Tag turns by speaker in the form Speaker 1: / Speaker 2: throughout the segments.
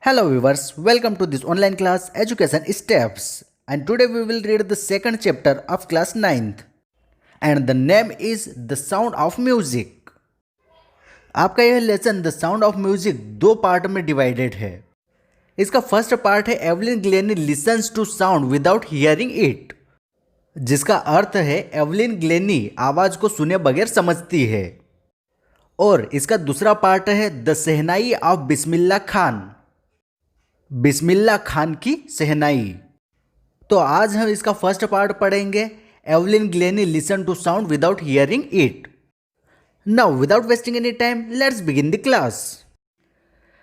Speaker 1: Hello viewers, welcome to this online class Education Steps, and today we will read the second chapter of class 9th and the name is The Sound of Music. आपका यह lesson the sound of music दो part में divided है। इसका first part है Evelyn Glennie listens to sound without hearing it, जिसका अर्थ है एवलिन ग्लेनी आवाज को सुने बगैर समझती है। और इसका दूसरा पार्ट है द सहनाई ऑफ बिस्मिल्लाह खान, बिस्मिल्लाह खान की सहनाई। तो आज हम इसका फर्स्ट पार्ट पढ़ेंगे, Evelyn Glennie listen to sound without hearing it. Now without wasting any time let's begin the class.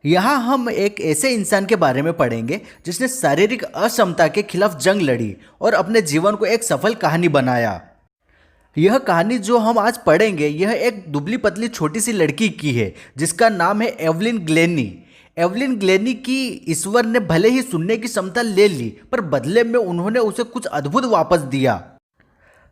Speaker 1: यहाँ हम एक ऐसे इंसान के बारे में पढ़ेंगे जिसने शारीरिक अक्षमता के खिलाफ जंग लड़ी और अपने जीवन को एक सफल कहानी बनाया। यह कहानी जो हम आज पढ़ेंगे यह एक दुबली पतली छोटी सी लड़की की है जिसका नाम है एवलिन ग्लेनी। एवलिन ग्लेनी की ईश्वर ने भले ही सुनने की क्षमता ले ली, पर बदले में उन्होंने उसे कुछ अद्भुत वापस दिया।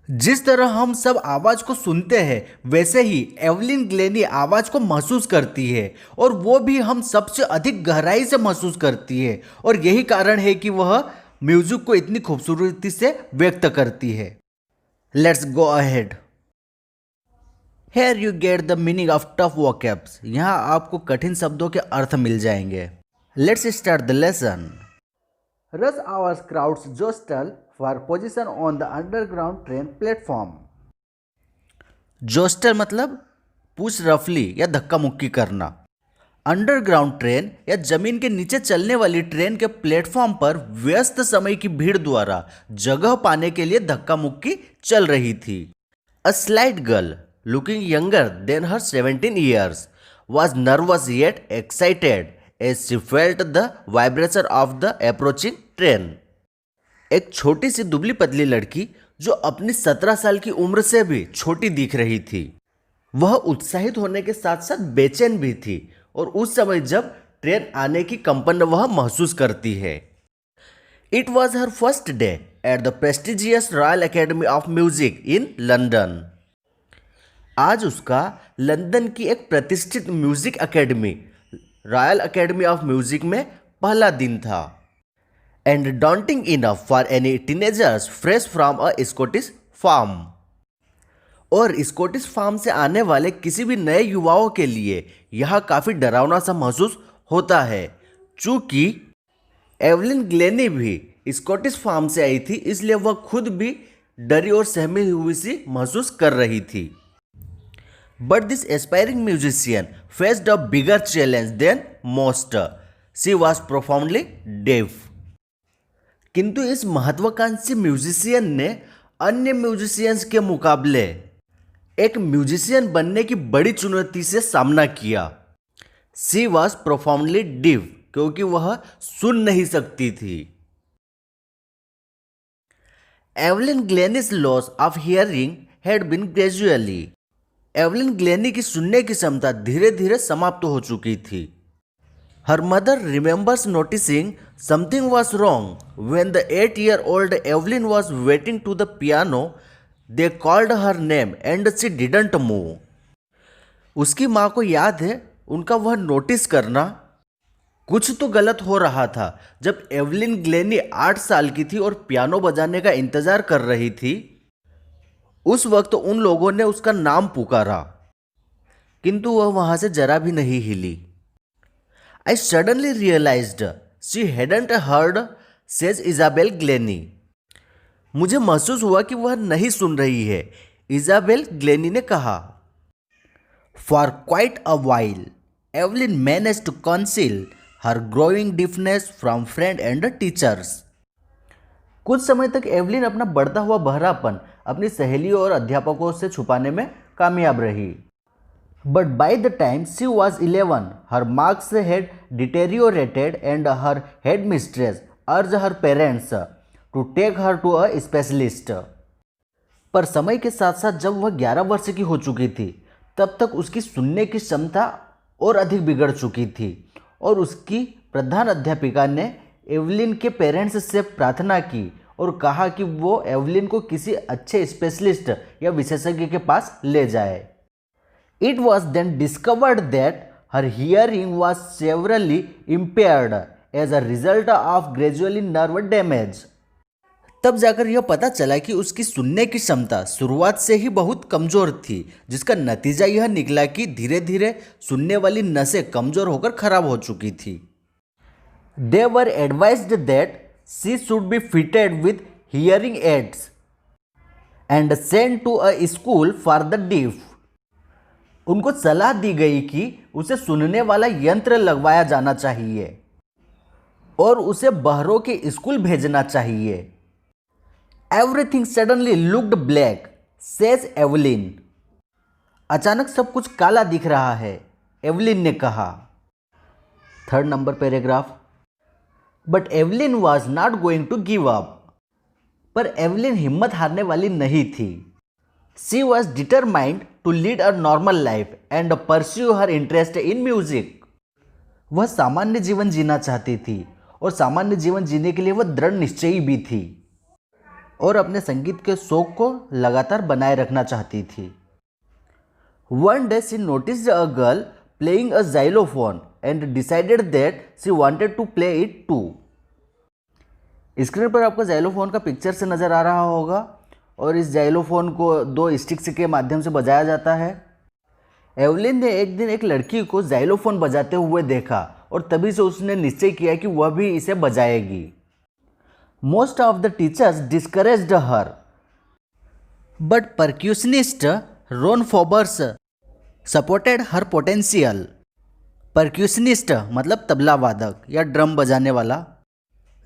Speaker 1: जिस तरह हम सब आवाज़ को सुनते हैं वैसे ही एवलिन ग्लेनी आवाज़ को महसूस करती है, और वो भी हम सबसे अधिक गहराई से महसूस करती है। और यही कारण है कि वह म्यूजिक को इतनी खूबसूरती से व्यक्त करती है। Let's go ahead. Here you get the meaning of tough vocabs. यहाँ आपको कठिन शब्दों के अर्थ मिल जाएंगे। Let's start the lesson. Rush hour crowds jostle for position on the underground train platform. Jostle मतलब पुश रफली या धक्का मुक्की करना। अंडरग्राउंड ट्रेन या जमीन के नीचे चलने वाली ट्रेन के प्लेटफॉर्म पर व्यस्त समय की भीड़ द्वारा जगह पाने के लिए धक्का मुक्की चल रही थी। A slight girl, looking younger than her 17 years, was nervous yet excited as she felt the vibration of the approaching train. एक छोटी सी दुबली पतली लड़की जो अपनी 17 साल की उम्र से भी छोटी दिख रही थी, वह उत्साहित होने के साथ साथ बेचैन भी थी, और उस समय जब ट्रेन आने की कंपन वह महसूस करती है। It was her first day at the prestigious Royal Academy of Music in London. आज उसका लंदन की एक प्रतिष्ठित music academy Royal Academy of Music में पहला दिन था। And daunting enough for any teenagers fresh from a Scottish farm, और स्कॉटिश फार्म से आने वाले किसी भी नए युवाओं के लिए यह काफ़ी डरावना सा महसूस होता है। चूँकि एवलिन ग्लेनी भी स्कॉटिश फार्म से आई थी, इसलिए वह खुद भी डरी और सहमी हुई सी महसूस कर रही थी। But this aspiring musician faced a bigger challenge than most. She was profoundly deaf. किंतु इस महत्वाकांक्षी म्यूजिशियन ने अन्य म्यूजिशियंस के मुकाबले एक म्यूजिशियन बनने की बड़ी चुनौती से सामना किया। She was profoundly deaf, क्योंकि वह सुन नहीं सकती थी। Evelyn Glennie's loss of hearing had been gradually. Evelyn Glenny की सुनने की क्षमता धीरे धीरे समाप्त हो चुकी थी। हर mother remembers noticing something was wrong when the 8-year-old Evelyn was waiting to the piano. They called her name and she didn't move. उसकी माँ को याद है उनका वह नोटिस करना। कुछ तो गलत हो रहा था जब एवलिन ग्लेनी 8 साल की थी और पियानो बजाने का इंतजार कर रही थी। उस वक्त उन लोगों ने उसका नाम पुकारा, किंतु वह वहां से जरा भी नहीं हिली। I suddenly realised she hadn't heard, says Isabel Glennie. मुझे महसूस हुआ कि वह नहीं सुन रही है, इजाबेल ग्लेनी ने कहा। For quite a while Evelyn manage to conceal her growing deafness from friend and teachers. कुछ समय तक एवलिन अपना बढ़ता हुआ बहरापन अपनी सहेलियों और अध्यापकों से छुपाने में कामयाब रही। But by the time she was 11, her marks had deteriorated and her head mistress urged her parents to take her to a specialist. पर समय के साथ साथ जब वह 11 वर्ष की हो चुकी थी, तब तक उसकी सुनने की क्षमता और अधिक बिगड़ चुकी थी, और उसकी प्रधान अध्यापिका ने एवलिन के पेरेंट्स से प्रार्थना की और कहा कि वो एवलिन को किसी अच्छे स्पेशलिस्ट या विशेषज्ञ के पास ले जाए। It was then discovered that her hearing was severely impaired as a result of gradually nerve damage. तब जाकर यह पता चला कि उसकी सुनने की क्षमता शुरुआत से ही बहुत कमज़ोर थी, जिसका नतीजा यह निकला कि धीरे धीरे सुनने वाली नसें कमज़ोर होकर खराब हो चुकी थी। They were advised that she should be fitted with hearing aids and send to a school for the deaf. उनको सलाह दी गई कि उसे सुनने वाला यंत्र लगवाया जाना चाहिए और उसे बहरों के स्कूल भेजना चाहिए। Everything suddenly looked black, says Evelyn. अचानक सब कुछ काला दिख रहा है, एवलिन ने कहा। 3rd number paragraph. But Evelyn was not going to give up. पर एवलिन हिम्मत हारने वाली नहीं थी। She was determined to lead a normal life and pursue her interest in music. वह सामान्य जीवन जीना चाहती थी और सामान्य जीवन जीने के लिए वह दृढ़ निश्चयी भी थी और अपने संगीत के शौक को लगातार बनाए रखना चाहती थी। One day she noticed a girl playing a xylophone and decided that she wanted to play it too. Screen पर आपको जाइलोफोन का पिक्चर से नज़र आ रहा होगा और इस जाइलोफोन को 2 स्टिक्स के माध्यम से बजाया जाता है। एवलिन ने एक दिन एक लड़की को जाइलोफोन बजाते हुए देखा और तभी से उसने निश्चय किया कि वह भी इसे बजाएगी। Most of the teachers discouraged her, but percussionist Ron Forbes supported her potential. परक्यूशनिस्ट मतलब तबला वादक या ड्रम बजाने वाला।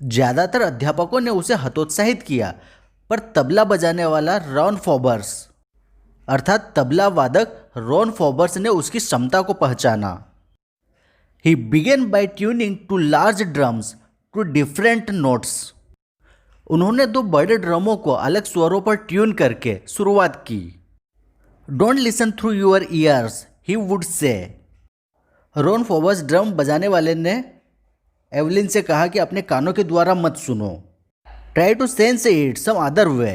Speaker 1: ज़्यादातर अध्यापकों ने उसे हतोत्साहित किया, पर तबला बजाने वाला रॉन फॉबर्स अर्थात तबला वादक रॉन फॉबर्स ने उसकी क्षमता को पहचाना। He began by tuning to large drums to different notes. उन्होंने 2 बड़े ड्रमों को अलग स्वरों पर ट्यून करके शुरुआत की। Don't listen through your ears, he would say. Ron Forbes drum बजाने वाले ने एवलिन से कहा कि अपने कानों के द्वारा मत सुनो। Try to sense it some other way.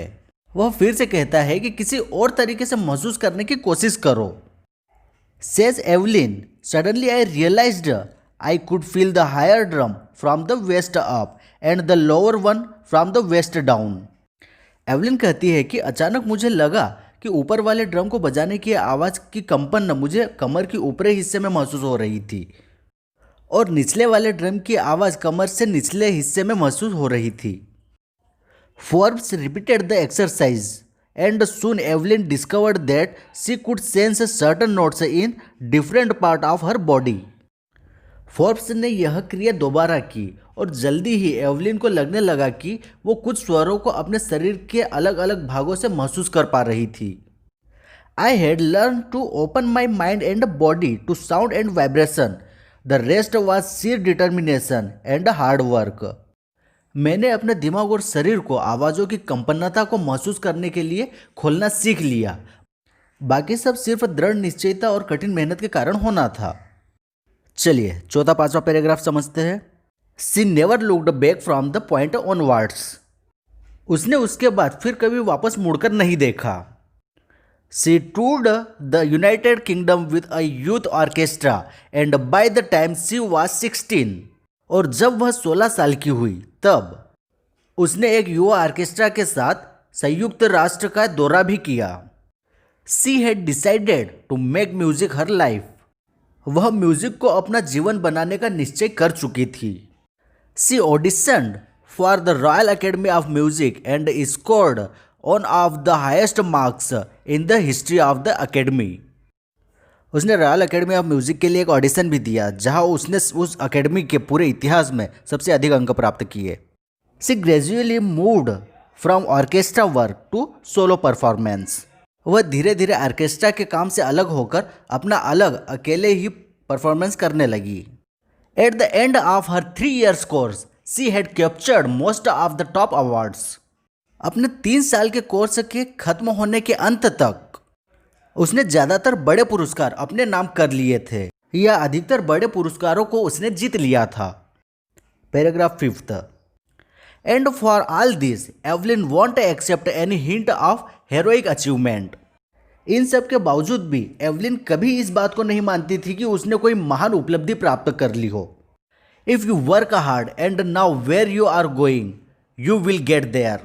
Speaker 1: वह फिर से कहता है कि किसी और तरीके से महसूस करने की कोशिश करो। Says Evelyn, suddenly I realised I could feel the higher drum from the waist up and the lower one from the waist down. Evelyn कहती है कि अचानक मुझे लगा कि ऊपर वाले ड्रम को बजाने की आवाज़ की कंपन मुझे कमर के ऊपरी हिस्से में महसूस हो रही थी और निचले वाले ड्रम की आवाज़ कमर से निचले हिस्से में महसूस हो रही थी। Forbes repeated the exercise and soon Evelyn discovered that she could sense certain notes in different part of her body. Forbes ने यह क्रिया दोबारा की और जल्दी ही एवलिन को लगने लगा कि वो कुछ स्वरों को अपने शरीर के अलग अलग भागों से महसूस कर पा रही थी। I had learn to open my mind and body to sound and vibration, the rest was sheer determination and hard work. मैंने अपने दिमाग और शरीर को आवाज़ों की कंपनता को महसूस करने के लिए खोलना सीख लिया, बाकी सब सिर्फ दृढ़ निश्चयता और कठिन मेहनत के कारण होना था। चलिए 4था-5वां पैराग्राफ समझते हैं। She never looked back from the point onwards. उसने उसके बाद फिर कभी वापस मुड़कर नहीं देखा। She toured the United Kingdom with a youth orchestra and by the time she was 16। और जब वह 16 साल की हुई तब उसने एक युवा ऑर्केस्ट्रा के साथ संयुक्त राष्ट्र का दौरा भी किया। She had decided to make music her life. वह म्यूजिक को अपना जीवन बनाने का निश्चय कर चुकी थी। She auditioned for the Royal Academy of Music and scored one of the highest marks in the history of the academy. उसने रॉयल अकेडमी ऑफ म्यूजिक के लिए एक ऑडिशन भी दिया, जहां उसने उस अकेडमी के पूरे इतिहास में सबसे अधिक अंक प्राप्त किए। She gradually moved from orchestra work to solo performance. वह धीरे धीरे ऑर्केस्ट्रा के काम से अलग होकर अपना अलग अकेले ही परफॉर्मेंस करने लगी। At the end of her 3 years course she had captured most of the top awards. अपने 3 साल के कोर्स के खत्म होने के अंत तक उसने ज़्यादातर बड़े पुरस्कार अपने नाम कर लिए थे, या अधिकतर बड़े पुरस्कारों को उसने जीत लिया था। Paragraph 5th। And for all this Evelyn won't accept any hint of heroic achievement. इन सब के बावजूद भी एवलिन कभी इस बात को नहीं मानती थी कि उसने कोई महान उपलब्धि प्राप्त कर ली हो। If you work hard and now where you are going you will get there.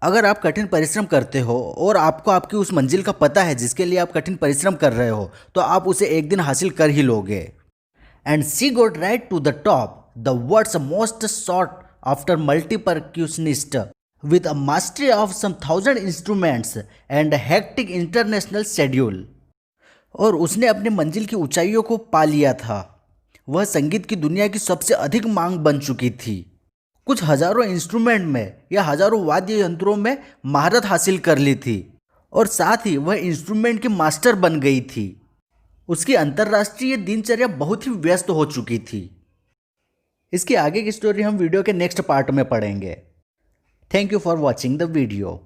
Speaker 1: अगर आप कठिन परिश्रम करते हो और आपको आपकी उस मंजिल का पता है जिसके लिए आप कठिन परिश्रम कर रहे हो, तो आप उसे एक दिन हासिल कर ही लोगे। And she got right to the top, the world's most sought after multi percussionist with a mastery of some 1000 instruments and a hectic international schedule। और उसने अपनी मंजिल की ऊंचाइयों को पा लिया था। वह संगीत की दुनिया की सबसे अधिक मांग बन चुकी थी। कुछ हजारों इंस्ट्रूमेंट में या हजारों वाद्य यंत्रों में महारत हासिल कर ली थी और साथ ही वह इंस्ट्रूमेंट की मास्टर बन गई थी। उसकी अंतर्राष्ट्रीय दिनचर्या बहुत ही व्यस्त हो चुकी थी। इसकी आगे की स्टोरी हम वीडियो के नेक्स्ट पार्ट में पढ़ेंगे। Thank you for watching the video.